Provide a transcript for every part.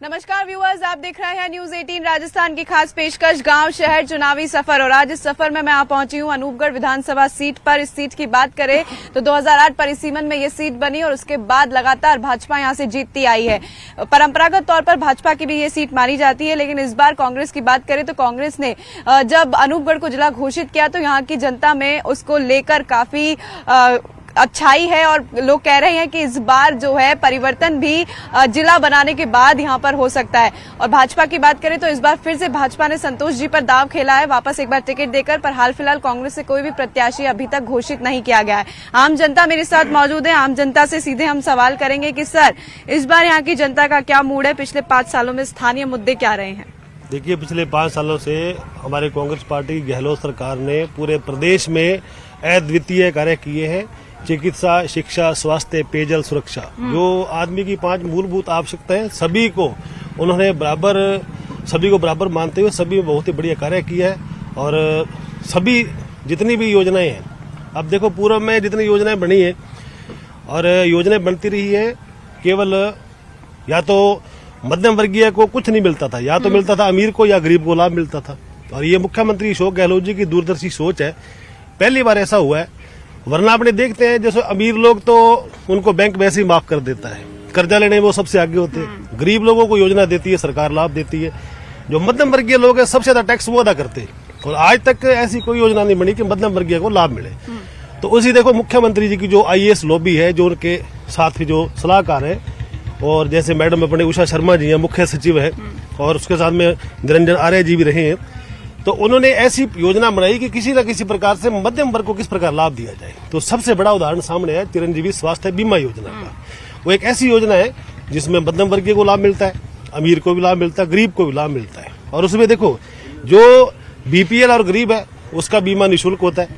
नमस्कार व्यूअर्स, आप देख रहे हैं न्यूज 18 राजस्थान की खास पेशकश गांव शहर चुनावी सफर। और आज इस सफर में मैं आ पहुंची हूं अनूपगढ़ विधानसभा सीट पर। इस सीट की बात करें तो 2008 परिसीमन में ये सीट बनी और उसके बाद लगातार भाजपा यहां से जीतती आई है। परंपरागत तौर पर भाजपा की भी ये सीट मानी जाती है, लेकिन इस बार कांग्रेस की बात करें तो कांग्रेस ने जब अनूपगढ़ को जिला घोषित किया तो यहाँ की जनता में उसको लेकर काफी अच्छाई है और लोग कह रहे हैं कि इस बार जो है परिवर्तन भी जिला बनाने के बाद यहां पर हो सकता है। और भाजपा की बात करें तो इस बार फिर से भाजपा ने संतोष जी पर दाव खेला है, वापस एक बार टिकट देकर। पर हाल फिलहाल कांग्रेस से कोई भी प्रत्याशी अभी तक घोषित नहीं किया गया है। आम जनता मेरे साथ मौजूद है, आम जनता से सीधे हम सवाल करेंगे कि सर, इस बार यहाँ की जनता का क्या मूड है? पिछले 5 सालों में स्थानीय मुद्दे क्या रहे हैं? देखिए, पिछले 5 सालों से हमारे कांग्रेस पार्टी गहलोत सरकार ने पूरे प्रदेश में अद्वितीय कार्य किए हैं। चिकित्सा, शिक्षा, स्वास्थ्य, पेयजल, सुरक्षा, जो आदमी की 5 मूलभूत आवश्यकताएं, सभी को उन्होंने बराबर मानते हुए सभी बहुत ही बढ़िया कार्य किया है। और सभी जितनी भी योजनाएं हैं, अब देखो पूर्व में जितनी योजनाएं बनी है और योजनाएं बनती रही है, केवल या तो मध्यम वर्गीय को कुछ नहीं मिलता था, या तो मिलता था अमीर को या गरीब को लाभ मिलता था। और ये मुख्यमंत्री अशोक गहलोत जी की दूरदर्शी सोच है। पहली बार ऐसा हुआ है, वरना अपने देखते हैं जैसे अमीर लोग तो उनको बैंक वैसे ही माफ कर देता है, कर्जा लेने में वो सबसे आगे होते हैं। गरीब लोगों को योजना देती है सरकार, लाभ देती है। जो मध्यम वर्गीय लोग हैं सबसे ज्यादा टैक्स वो अदा करते हैं, और आज तक ऐसी कोई योजना नहीं बनी कि मध्यम वर्गीय को लाभ मिले। तो उसी देखो मुख्यमंत्री जी की जो IAS लॉबी है, जो उनके साथ ही जो सलाहकार है, और जैसे मैडम अपने उषा शर्मा जी हैं, मुख्य सचिव है, और उसके साथ में निरंजन आर्य जी भी रहे हैं। तो उन्होंने ऐसी योजना बनाई कि किसी न किसी प्रकार से मध्यम वर्ग को किस प्रकार लाभ दिया जाए। तो सबसे बड़ा उदाहरण सामने है चिरंजीवी स्वास्थ्य बीमा योजना का। वो एक ऐसी योजना है जिसमें मध्यम वर्गीय को लाभ मिलता है, अमीर को भी लाभ मिलता है, गरीब को भी लाभ मिलता है। और उसमें देखो, जो BPL और गरीब है उसका बीमा निःशुल्क होता है,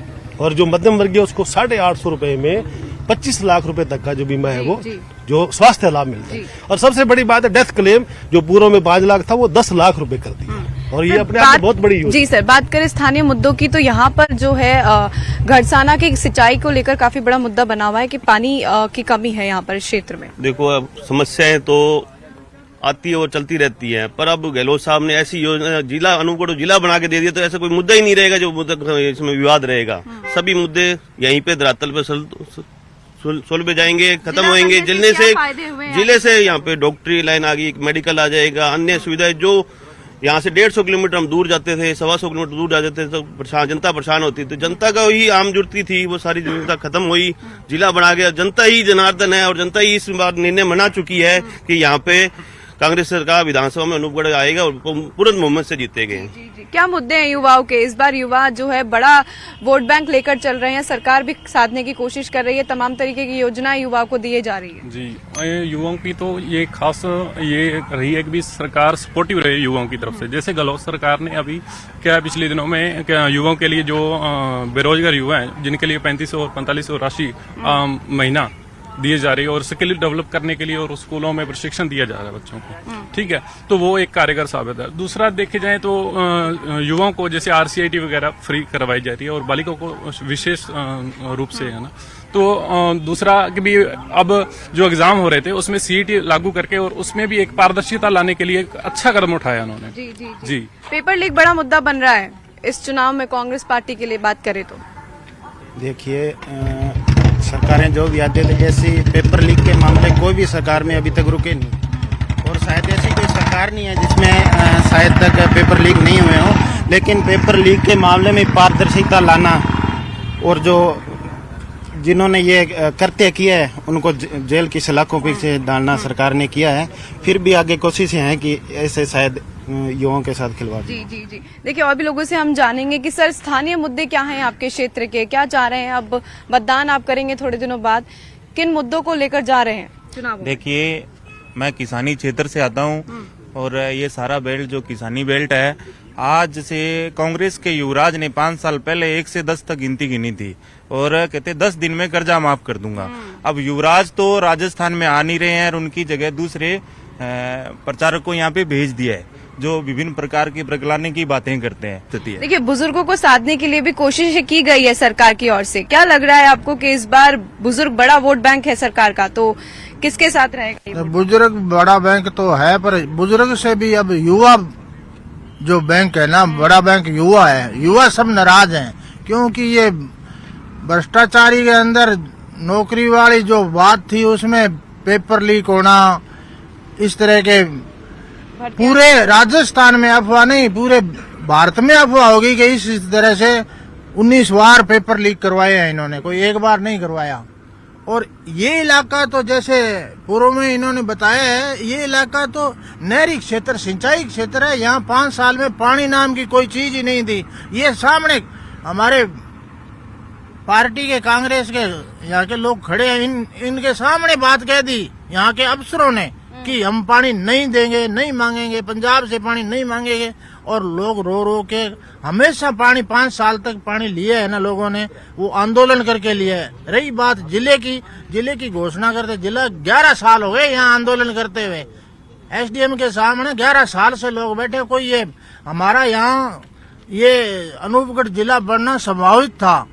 और जो मध्यम वर्गीय उसको 850 रुपए में 25 लाख रुपए तक का जो बीमा है वो जो स्वास्थ्य लाभ मिलता है। और सबसे बड़ी बात है डेथ क्लेम, जो पूर्व में 5 लाख था वो 10 लाख रुपए कर दिया। और ये अपने आप में बहुत बड़ी योजना। जी सर, बात करें स्थानीय मुद्दों की तो यहाँ पर जो है घड़साना की सिंचाई को लेकर काफी बड़ा मुद्दा बना हुआ है कि पानी की कमी है यहाँ पर इस क्षेत्र में। देखो, अब समस्याएं तो आती है और चलती रहती है, पर अब गहलोत साहब ने ऐसी योजना जिला अनूपगढ़ जिला बना के दे दिया, तो ऐसा कोई मुद्दा ही नहीं रहेगा जो मुद्दा इसमें विवाद रहेगा। सभी मुद्दे यहीं पे धरातल पे सोल्व जाएंगे, खत्म होंगे। जिले से यहाँ पे डॉक्टरी लाइन आ गई, मेडिकल आ जाएगा, अन्य सुविधाएं जो यहाँ से 150 किलोमीटर हम दूर जाते थे, 125 किलोमीटर दूर जाते थे, तो जनता परेशान होती थी। जनता का ही आम जुड़ती थी, वो सारी जनता खत्म हुई, जिला बना गया। जनता ही जनार्दन है, और जनता ही इस बार निर्णय मना चुकी है कि यहाँ पे कांग्रेस सरकार विधानसभा में अनूपगढ़ आएगा और पूर्ण बहुमत से जीतेंगे। क्या मुद्दे हैं युवाओं के? इस बार युवा जो है बड़ा वोट बैंक लेकर चल रहे हैं, सरकार भी साधने की कोशिश कर रही है, तमाम तरीके की योजनाएं युवाओं को दी जा रही है। जी, युवाओं की तो ये खास ये रही है कि भी सरकार सपोर्टिव रही युवाओं की तरफ से। जैसे गहलोत सरकार ने अभी क्या पिछले दिनों में युवाओं के लिए जो बेरोजगार युवा है, जिनके लिए 3500 और 4500 राशि महीना दिए जा रही है, और स्किल डेवलप करने के लिए और स्कूलों में प्रशिक्षण दिया जा रहा है बच्चों को, ठीक है, तो वो एक कारगर साबित है। दूसरा देखे जाए तो युवाओं को जैसे RCIT वगैरह फ्री करवाई जा रही है, और बालिकाओं को विशेष रूप से, है ना। तो दूसरा कि भी अब जो एग्जाम हो रहे थे उसमें CET लागू करके और उसमें भी एक पारदर्शिता लाने के लिए एक अच्छा कदम उठाया उन्होंने। जी, पेपर लीक बड़ा मुद्दा बन रहा है इस चुनाव में कांग्रेस पार्टी के लिए बात करें तो। देखिए, सरकारें जो भी आती है, जैसी पेपर लीक के मामले कोई भी सरकार में अभी तक रुके नहीं, और शायद ऐसी कोई सरकार नहीं है जिसमें शायद तक पेपर लीक नहीं हुए हो। लेकिन पेपर लीक के मामले में पारदर्शिता लाना, और जो जिन्होंने ये कृत्य किया है उनको जेल की सलाखों पीछे डालना सरकार ने किया है। फिर भी आगे कोशिशें हैं कि ऐसे शायद युवाओं के साथ खिलवाड़। जी। देखिए, और भी लोगों से हम जानेंगे कि सर, स्थानीय मुद्दे क्या हैं आपके क्षेत्र के, क्या चाह रहे हैं? अब मतदान आप करेंगे थोड़े दिनों बाद, किन मुद्दों को लेकर जा रहे हैं चुनाव? देखिए, मैं किसानी क्षेत्र से आता हूँ, और ये सारा बेल्ट जो किसानी बेल्ट है, आज से कांग्रेस के युवराज ने 5 साल पहले 1 से 10 तक गिनती गिनी थी, और कहते 10 दिन में कर्जा माफ कर दूंगा। अब युवराज तो राजस्थान में आ नहीं रहे हैं, और उनकी जगह दूसरे प्रचारक को यहाँ पे भेज दिया है, जो विभिन्न प्रकार की प्रगलाने की बातें करते हैं। देखिए, बुजुर्गों को साधने के लिए भी कोशिश की गई है सरकार की ओर से। क्या लग रहा है आपको कि इस बार बुजुर्ग बड़ा वोट बैंक है सरकार का, तो किसके साथ रहेगा ये? बुजुर्ग बड़ा बैंक तो है, पर बुजुर्ग से भी अब युवा जो बैंक है ना, बड़ा बैंक युवा है। युवा सब नाराज हैं क्योंकि ये भ्रष्टाचारी के अंदर नौकरी वाली जो बात थी उसमें पेपर लीक होना, इस तरह के पूरे राजस्थान में अफवाह नहीं, पूरे भारत में अफवाह होगी कि इस तरह से 19 बार पेपर लीक करवाए हैं इन्होंने, कोई एक बार नहीं करवाया। और ये इलाका तो जैसे पूर्व में इन्होंने बताया है, ये इलाका तो नहरी क्षेत्र, सिंचाई क्षेत्र है। यहाँ 5 साल में पानी नाम की कोई चीज ही नहीं दी। ये सामने हमारे पार्टी के, कांग्रेस के यहाँ के लोग खड़े हैं, इनके सामने बात कह दी यहाँ के अफसरों ने कि हम पानी नहीं देंगे, नहीं मांगेंगे, पंजाब से पानी नहीं मांगेंगे। और लोग रो रो के हमेशा पानी 5 साल तक पानी लिए है ना लोगों ने, वो आंदोलन करके लिए है। रही बात जिले की घोषणा करते, जिला 11 साल हो गए यहाँ आंदोलन करते हुए। एसडीएम के सामने 11 साल से लोग बैठे। कोई ये हमारा यहाँ ये अनूपगढ़ जिला बनना संभावित था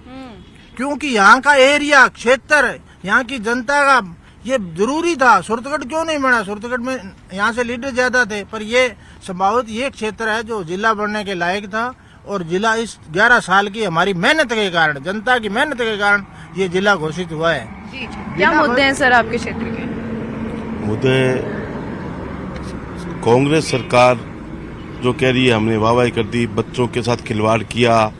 क्योंकि यहाँ का एरिया, क्षेत्र, यहाँ की जनता का ये जरूरी था। सुरतगढ़ क्यों नहीं बना? सुरतगढ़ में यहाँ से लीडर ज्यादा थे, पर ये संभावित ये क्षेत्र है जो जिला बनने के लायक था। और जिला इस 11 साल की हमारी मेहनत के कारण, जनता की मेहनत के कारण ये जिला घोषित हुआ है। जी, क्या मुद्दे हैं सर आपके क्षेत्र के? मुद्दे कांग्रेस सरकार जो कह रही है हमने वाहवाही कर दी, बच्चों के साथ खिलवाड़ किया,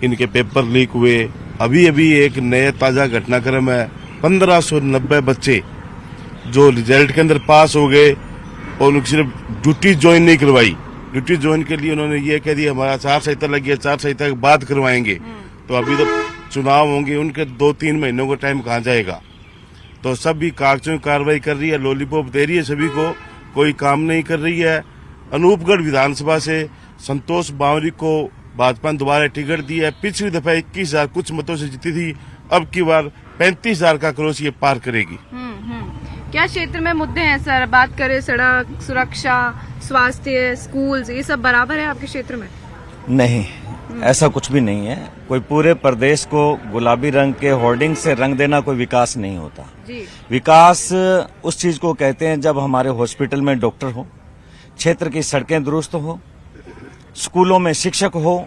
इनके पेपर लीक हुए। अभी अभी एक नया ताजा घटनाक्रम है, 1590 बच्चे जो रिजल्ट के अंदर पास हो गए और उनकी सिर्फ ड्यूटी ज्वाइन नहीं करवाई। ड्यूटी ज्वाइन के लिए उन्होंने ये कह दिया हमारा आचार संहिता लगी है, आचार संहिता के बाद करवाएंगे। तो अभी तो चुनाव होंगे, उनके 2-3 महीनों का टाइम कहाँ जाएगा? तो सभी कागजों की कार्रवाई कर रही है, लॉलीपॉप दे रही है सभी को, कोई काम नहीं कर रही है। अनूपगढ़ विधानसभा से संतोष बावरी को भाजपा ने दोबारा टिकट दिया है। पिछली दफा 21,000 कुछ मतों से जीती थी, अब की बार 35,000 का क्रॉस ये पार करेगी। क्या क्षेत्र में मुद्दे हैं सर? बात करें सड़क, सुरक्षा, स्वास्थ्य, स्कूल्स, ये सब बराबर है आपके क्षेत्र में? नहीं, ऐसा कुछ भी नहीं है। कोई पूरे प्रदेश को गुलाबी रंग के होर्डिंग से रंग देना कोई विकास नहीं होता। जी। विकास उस चीज को कहते हैं जब हमारे हॉस्पिटल में डॉक्टर हो, क्षेत्र की सड़कें दुरुस्त हो, स्कूलों में शिक्षक हो,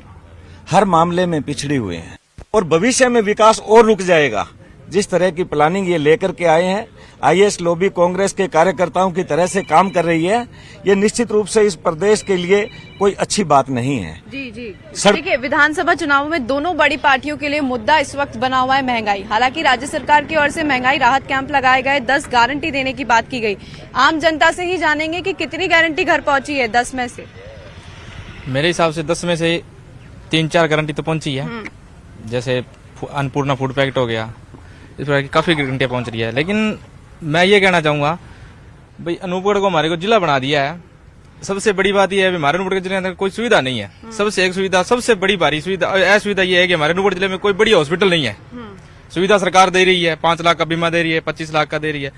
हर मामले में पिछड़ी हुए हैं। और भविष्य में विकास और रुक जाएगा। जिस तरह की प्लानिंग ये लेकर के आए हैं, आईएएस लॉबी कांग्रेस के कार्यकर्ताओं की तरह से काम कर रही है, ये निश्चित रूप से इस प्रदेश के लिए कोई अच्छी बात नहीं है। जी। देखिए, विधानसभा चुनावों में दोनों बड़ी पार्टियों के लिए मुद्दा इस वक्त बना हुआ है महंगाई। हालांकि राज्य सरकार की ओर से महंगाई राहत कैंप लगाए गए, 10 गारंटी देने की बात की गई। आम जनता से ही जानेंगे कि कितनी गारंटी घर पहुंची है 10 में से। मेरे हिसाब से 10 में से 3-4 गारंटी तो पहुंची है। जैसे अन्नपूर्णा फूड पैकेट हो गया, इस प्रकार की काफी गारंटियां पहुंच रही है। लेकिन मैं ये कहना चाहूंगा भाई, अनूपगढ़ को हमारे को जिला बना दिया है। सबसे बड़ी बात यह है कि हमारे अनूपगढ़ जिले के अंदर कोई सुविधा नहीं है। सबसे एक सुविधा, सबसे बड़ी भारी सुविधा, असुविधा यह है कि हमारे अनूपगढ़ जिले में कोई बड़ी हॉस्पिटल नहीं है। सुविधा सरकार दे रही है, 5 लाख का बीमा दे रही है, 25 लाख का दे रही है,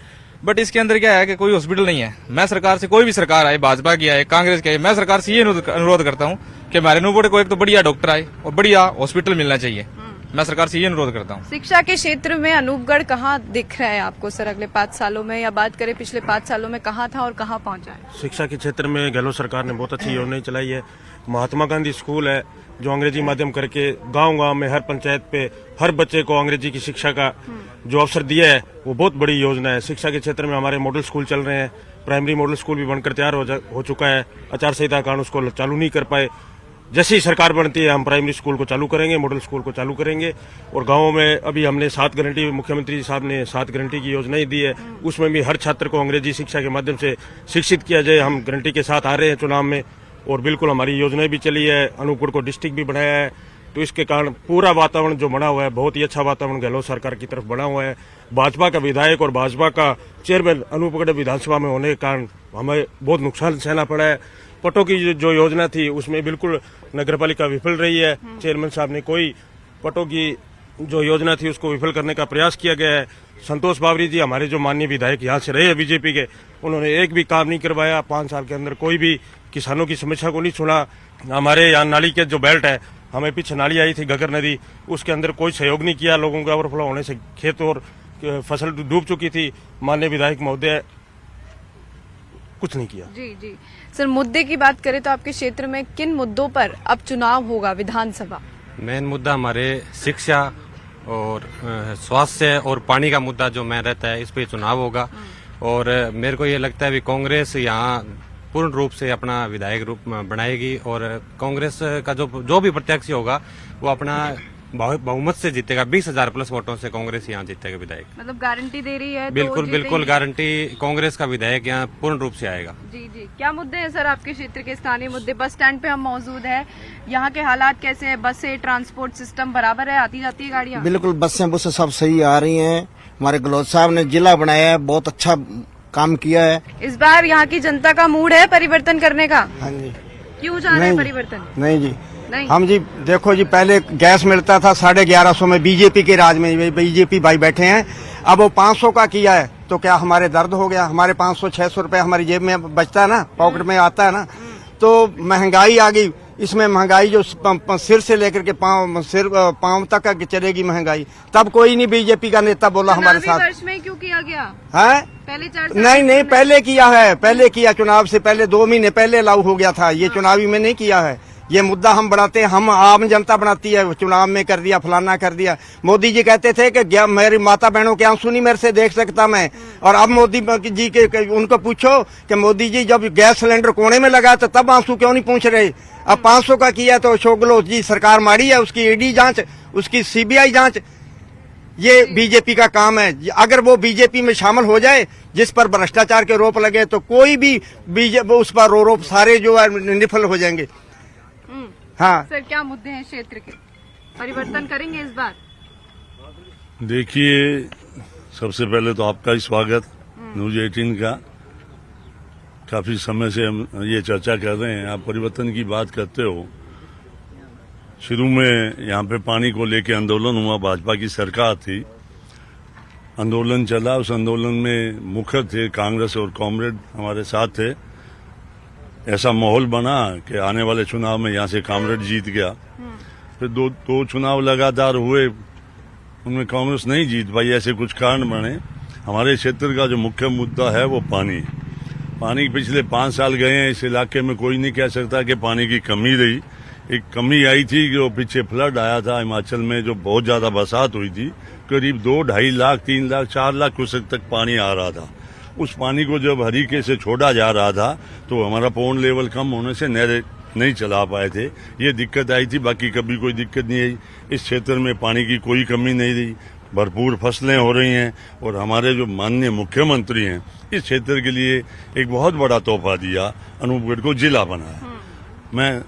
बट इसके अंदर क्या है कि कोई हॉस्पिटल नहीं है। मैं सरकार से, कोई भी सरकार आए, भाजपा की आए, कांग्रेस की आए, मैं सरकार से ये अनुरोध करता हूँ कि हमारे अनूपगढ़ को एक तो बढ़िया डॉक्टर आए और बढ़िया हॉस्पिटल मिलना चाहिए। मैं सरकार से ये अनुरोध करता हूँ। शिक्षा के क्षेत्र में अनूपगढ़ कहाँ दिख रहा है आपको सर अगले 5 सालों में, या बात करें पिछले 5 सालों में कहाँ था और कहाँ पहुँचा है? शिक्षा के क्षेत्र में गहलोत सरकार ने बहुत अच्छी योजनाएं चलाई है। महात्मा गांधी स्कूल है जो अंग्रेजी माध्यम करके गांव-गांव में हर पंचायत पे हर बच्चे को अंग्रेजी की शिक्षा का जो अवसर दिया है, वो बहुत बड़ी योजना है। शिक्षा के क्षेत्र में हमारे मॉडल स्कूल चल रहे हैं, प्राइमरी मॉडल स्कूल भी बनकर तैयार हो चुका है। आचार संहिता कारण उसको चालू नहीं कर पाए। जैसे ही सरकार बनती है हम प्राइमरी स्कूल को चालू करेंगे, मॉडल स्कूल को चालू करेंगे। और गांवों में अभी हमने 7 गारंटी, मुख्यमंत्री साहब ने 7 गारंटी की योजनाएं दी है, उसमें भी हर छात्र को अंग्रेजी शिक्षा के माध्यम से शिक्षित किया जाए। हम गारंटी के साथ आ रहे हैं चुनाव में और बिल्कुल हमारी योजनाएं भी चली है। अनूपगढ़ को डिस्ट्रिक्ट भी बनाया है, तो इसके कारण पूरा वातावरण जो बना हुआ है, बहुत ही अच्छा वातावरण गहलोत सरकार की तरफ बना हुआ है। भाजपा का विधायक और भाजपा का चेयरमैन अनूपगढ़ विधानसभा में होने के कारण हमें बहुत नुकसान सहना पड़ा है। पटों की जो योजना थी उसमें बिल्कुल नगरपालिका विफल रही है। चेयरमैन साहब ने कोई पटों की जो योजना थी उसको विफल करने का प्रयास किया गया है। संतोष बावरी जी हमारे जो माननीय विधायक यहाँ से रहे हैं बीजेपी के, उन्होंने एक भी काम नहीं करवाया। 5 साल के अंदर कोई भी किसानों की समस्या को नहीं सुना। हमारे यहाँ नाली के जो बेल्ट है, हमें पीछे नाली आई थी घगर नदी, उसके अंदर कोई सहयोग नहीं किया। लोगों का ओवरफ्लो होने से खेत और फसल डूब चुकी थी, माननीय विधायक महोदय कुछ नहीं किया। जी जी सर, मुद्दे की बात करें तो आपके क्षेत्र में किन मुद्दों पर अब चुनाव होगा विधानसभा? मेन मुद्दा हमारे शिक्षा और स्वास्थ्य और पानी का मुद्दा जो मैं रहता है, इस पे चुनाव होगा। और मेरे को ये लगता है भी कांग्रेस यहाँ पूर्ण रूप से अपना विधायक रूप बनाएगी और कांग्रेस का जो भी प्रत्याशी होगा वो अपना बहुमत से जीतेगा। 20,000 प्लस वोटों से कांग्रेस यहाँ जीतेगा विधायक। मतलब गारंटी दे रही है? बिल्कुल तो बिल्कुल गारंटी, कांग्रेस का विधायक यहाँ पूर्ण रूप से आएगा। जी जी, क्या मुद्दे हैं सर आपके क्षेत्र के स्थानीय मुद्दे? बस स्टैंड पे हम मौजूद हैं, यहाँ के हालात कैसे हैं? बसें, ट्रांसपोर्ट सिस्टम बराबर है, आती जाती है गाड़ियाँ? बिल्कुल बसें बुसें सब सही आ रही हैं। हमारे गहलोत साहब ने जिला बनाया है, बहुत अच्छा काम किया है। इस बार यहाँ की जनता का मूड है परिवर्तन करने का? हाँ जी। क्यों चाह रहे हैं परिवर्तन? नहीं जी, नहीं। हम जी देखो जी, पहले गैस मिलता था 1150 में, बीजेपी के राज में, बीजेपी भाई बैठे हैं। अब वो 500 का किया है तो क्या हमारे दर्द हो गया? हमारे 500-600 रुपए हमारी जेब में बचता है ना, पॉकेट में आता है ना। तो महंगाई आ गई, इसमें महंगाई जो सिर से लेकर के पांव तक का चलेगी महंगाई। तब कोई नहीं बीजेपी का नेता बोला हमारे साथ। वर्ष में क्यों किया गया है? पहले 4 नहीं, पहले किया है, पहले किया, चुनाव से पहले 2 महीने पहले लागू हो गया था। ये चुनावी में नहीं किया है। ये मुद्दा हम बनाते हैं, हम आम जनता बनाती है। चुनाव में कर दिया, फलाना कर दिया। मोदी जी कहते थे कि मेरी माता बहनों के आंसू नहीं मेरे से देख सकता मैं। और अब मोदी जी के उनको पूछो कि मोदी जी जब गैस सिलेंडर कोने में लगा तो तब आंसू क्यों नहीं पूछ रहे? अब 500 का किया तो अशोक गहलोत जी सरकार मारी है, उसकी ईडी जांच, उसकी सीबीआई जांच, ये बीजेपी का काम है। अगर वो बीजेपी में शामिल हो जाए, जिस पर भ्रष्टाचार के आरोप लगे, तो कोई भी बीजेपी उस पर आरोप सारे जो है निफल हो जाएंगे। हाँ सर, क्या मुद्दे हैं क्षेत्र के? परिवर्तन करेंगे इस बार? देखिए, सबसे पहले तो आपका ही स्वागत न्यूज 18 का। काफी समय से हम ये चर्चा कर रहे हैं, आप परिवर्तन की बात करते हो। शुरू में यहाँ पे पानी को लेके आंदोलन हुआ, भाजपा की सरकार थी, आंदोलन चला। उस आंदोलन में मुखर थे कांग्रेस और कॉमरेड हमारे साथ थे। ऐसा माहौल बना कि आने वाले चुनाव में यहाँ से कांग्रेस जीत गया। फिर दो चुनाव लगातार हुए, उनमें कांग्रेस नहीं जीत पाई। ऐसे कुछ कारण बने। हमारे क्षेत्र का जो मुख्य मुद्दा है वो पानी पिछले 5 साल गए हैं, इस इलाके में कोई नहीं कह सकता कि पानी की कमी रही। एक कमी आई थी कि वो पीछे फ्लड आया था हिमाचल में, जो बहुत ज्यादा बरसात हुई थी, करीब 2-2.5 लाख, 3 लाख, 4 लाख क्यूसेक तक पानी आ रहा था। उस पानी को जब हरीके से छोड़ा जा रहा था तो हमारा पौंड लेवल कम होने से नहरें नहीं चला पाए थे। ये दिक्कत आई थी, बाकी कभी कोई दिक्कत नहीं आई। इस क्षेत्र में पानी की कोई कमी नहीं रही, भरपूर फसलें हो रही हैं। और हमारे जो माननीय मुख्यमंत्री हैं, इस क्षेत्र के लिए एक बहुत बड़ा तोहफा दिया, अनूपगढ़ को जिला बनाया। मैं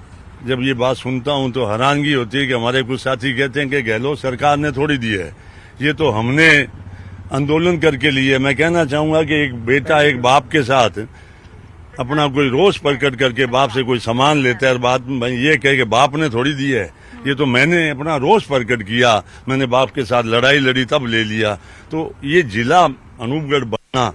जब ये बात सुनता हूं तो हैरानगी होती है कि हमारे कुछ साथी कहते हैं कि गहलोत सरकार ने थोड़ी दी है, ये तो हमने आंदोलन करके लिए। मैं कहना चाहूंगा कि एक बेटा एक बाप के साथ अपना कोई रोष प्रकट करके बाप से कोई सामान लेता है और बात ये कहे कि बाप ने थोड़ी दी है, ये तो मैंने अपना रोष प्रकट किया, मैंने बाप के साथ लड़ाई लड़ी तब ले लिया। तो ये जिला अनूपगढ़ बनना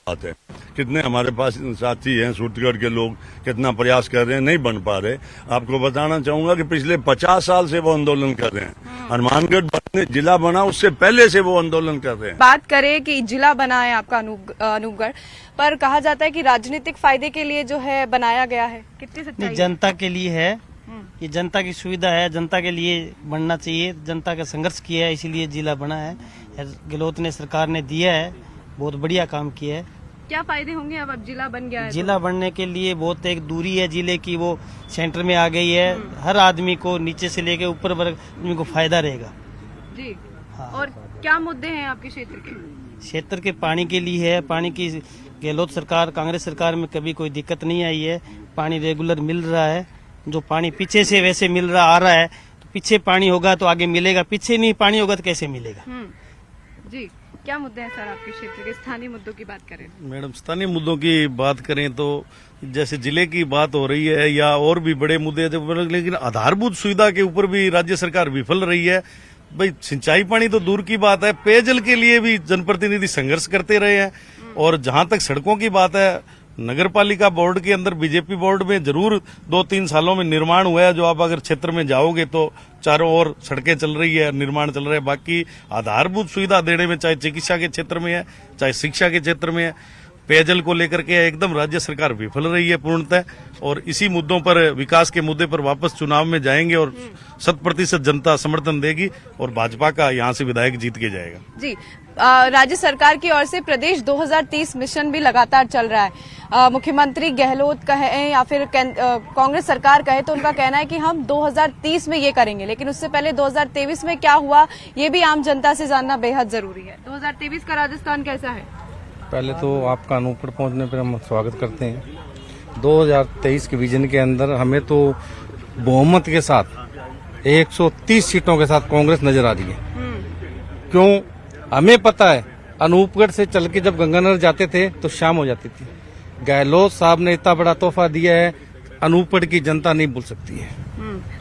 बात है। कितने हमारे पास साथी हैं सूरतगढ़ के लोग, कितना प्रयास कर रहे हैं, नहीं बन पा रहे। आपको बताना चाहूंगा कि पिछले 50 साल से वो आंदोलन कर रहे हैं। हनुमानगढ़ बनने जिला बना उससे पहले से वो आंदोलन कर रहे हैं। बात करें कि जिला बना है आपका अनूपगढ़, पर कहा जाता है कि राजनीतिक फायदे के लिए जो है बनाया गया है, कितनी सच्चाई है? जनता के लिए है, ये जनता की सुविधा है, जनता के लिए बनना चाहिए। जनता का संघर्ष किया है, इसीलिए जिला बना है। गहलोत ने सरकार ने दिया है, बहुत बढ़िया काम किया है। क्या फायदे होंगे अब जिला बन गया है? जिला बनने के लिए बहुत एक दूरी है जिले की, वो सेंटर में आ गई है। हर आदमी को नीचे से लेके ऊपर वर्ग आदमी को फायदा रहेगा जी। हाँ। और क्या मुद्दे हैं आपके क्षेत्र के? क्षेत्र के पानी के लिए है। पानी की गहलोत सरकार, कांग्रेस सरकार में कभी कोई दिक्कत नहीं आई है। पानी रेगुलर मिल रहा है। जो पानी पीछे से वैसे आ रहा है, तो पीछे पानी होगा तो आगे मिलेगा, पीछे नहीं पानी होगा तो कैसे मिलेगा? जी, क्या मुद्दे हैं सर आपके क्षेत्र के? स्थानीय मुद्दों की बात करें मैडम, स्थानीय मुद्दों की बात करें तो जैसे जिले की बात हो रही है या और भी बड़े मुद्दे थे, लेकिन आधारभूत सुविधा के ऊपर भी राज्य सरकार विफल रही है। भाई सिंचाई पानी तो दूर की बात है, पेयजल के लिए भी जनप्रतिनिधि संघर्ष करते रहे हैं। और जहां तक सड़कों की बात है, नगर पालिका बोर्ड के अंदर बीजेपी बोर्ड में जरूर 2-3 सालों में निर्माण हुआ है। जो आप अगर क्षेत्र में जाओगे तो चारों ओर सड़कें चल रही है, निर्माण चल रहा है। बाकी आधारभूत सुविधा देने में, चाहे चिकित्सा के क्षेत्र में है, चाहे शिक्षा के क्षेत्र में है, पेयजल को लेकर के एकदम राज्य सरकार विफल रही है पूर्णतः। और इसी मुद्दों पर, विकास के मुद्दे पर वापस चुनाव में जाएंगे और 100% जनता समर्थन देगी और भाजपा का यहाँ से विधायक जीत के जाएगा। जी, राज्य सरकार की ओर से प्रदेश 2030 मिशन भी लगातार चल रहा है। मुख्यमंत्री गहलोत कहे या फिर कांग्रेस सरकार कहे तो उनका कहना है कि हम 2030 में ये करेंगे, लेकिन उससे पहले 2023 में क्या हुआ ये भी आम जनता से जानना बेहद जरूरी है। 2023 का राजस्थान कैसा है? पहले तो आपका अनूपगढ़ पहुंचने पर हम स्वागत करते हैं। 2023 के विजन के अंदर हमें तो बहुमत के साथ 130 सीटों के साथ कांग्रेस नजर आ रही है। क्यों? हमें पता है अनूपगढ़ से चल के जब गंगानगर जाते थे तो शाम हो जाती थी। गहलोत साहब ने इतना बड़ा तोहफा दिया है, अनूपगढ़ की जनता नहीं भूल सकती है।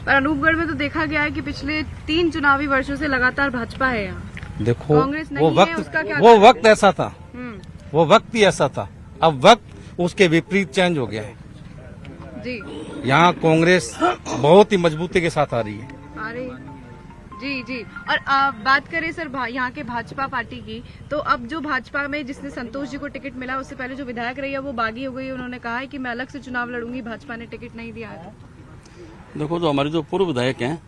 पर अनूपगढ़ में तो देखा गया है कि पिछले 3 चुनावी वर्षों से लगातार भाजपा है यहाँ। देखो कांग्रेस नहीं वो है, उसका क्या वो वक्त ऐसा था, वो वक्त ही ऐसा था। अब वक्त उसके विपरीत चेंज हो गया है जी। यहाँ कांग्रेस बहुत ही मजबूती के साथ आ रही है। आ रही है जी जी। और बात करें सर यहाँ के भाजपा पार्टी की, तो अब जो भाजपा में जिसने संतोष जी को टिकट मिला, उससे पहले जो विधायक रही है वो बागी हो गई। उन्होंने कहा है कि मैं अलग से चुनाव लड़ूंगी, भाजपा ने टिकट नहीं दिया है। देखो, जो हमारे जो पूर्व विधायक हैं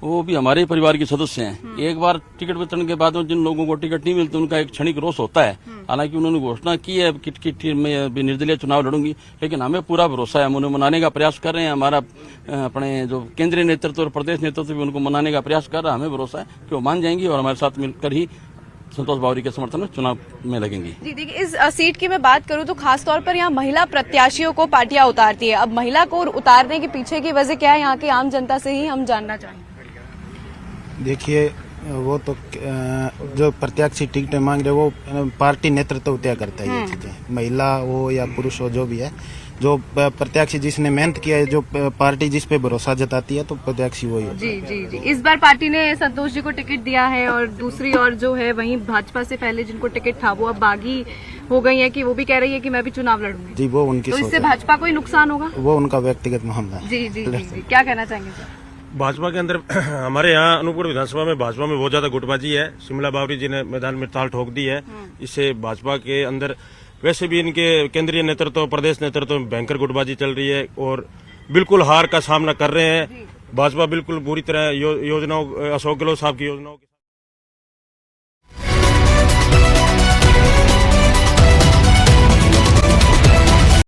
वो भी हमारे परिवार के सदस्य हैं। एक बार टिकट वितरण के बाद जिन लोगों को टिकट नहीं मिलती उनका एक क्षणिक रोष होता है। हालांकि उन्होंने घोषणा की है कि मैं भी निर्दलीय चुनाव लड़ूंगी, लेकिन हमें पूरा भरोसा है, हम उन्हें मनाने का प्रयास कर रहे हैं। हमारा अपने जो केंद्रीय नेतृत्व और प्रदेश नेतृत्व भी उनको मनाने का प्रयास कर रहा है। हमें भरोसा है कि वो मान जाएंगी और हमारे साथ मिलकर ही संतोष बावरी के समर्थन में चुनाव में लगेंगी। जी देखिए, इस सीट की मैं बात करूं तो खासतौर पर यहाँ महिला प्रत्याशियों को पार्टियां उतारती है। अब महिला को उतारने के पीछे की वजह क्या है, यहाँ की आम जनता से ही हम जानना चाहेंगे। देखिए, वो तो जो प्रत्याशी टिकट मांग रहे वो पार्टी नेतृत्व तय करता है। ये चीजें महिला हो या पुरुष हो, जो भी है, जो प्रत्याशी जिसने मेहनत किया है, जो पार्टी जिस पे भरोसा जताती है, तो प्रत्याशी वही है। जी जी जी। इस बार पार्टी ने संतोष जी को टिकट दिया है और दूसरी और जो है वहीं भाजपा से पहले जिनको टिकट था वो अब बागी हो गई है कि वो भी कह रही है कि मैं भी चुनाव लड़ूंगी। जी, वो उनकी तो सोच इससे है। भाजपा को ही नुकसान होगा? वो उनका व्यक्तिगत मामला है। जी जी जी। क्या कहना चाहेंगे सर? भाजपा के अंदर हमारे यहाँ अनूपगढ़ विधानसभा में भाजपा में बहुत ज्यादा गुटबाजी है। शिमला बावरी जी ने मैदान में ताल ठोक दी है। इससे भाजपा के अंदर वैसे भी इनके केंद्रीय नेतृत्व, प्रदेश नेतृत्व में भयंकर गुटबाजी चल रही है और बिल्कुल हार का सामना कर रहे हैं। भाजपा बिल्कुल बुरी तरह योजनाओं, अशोक गहलोत साहब की योजनाओं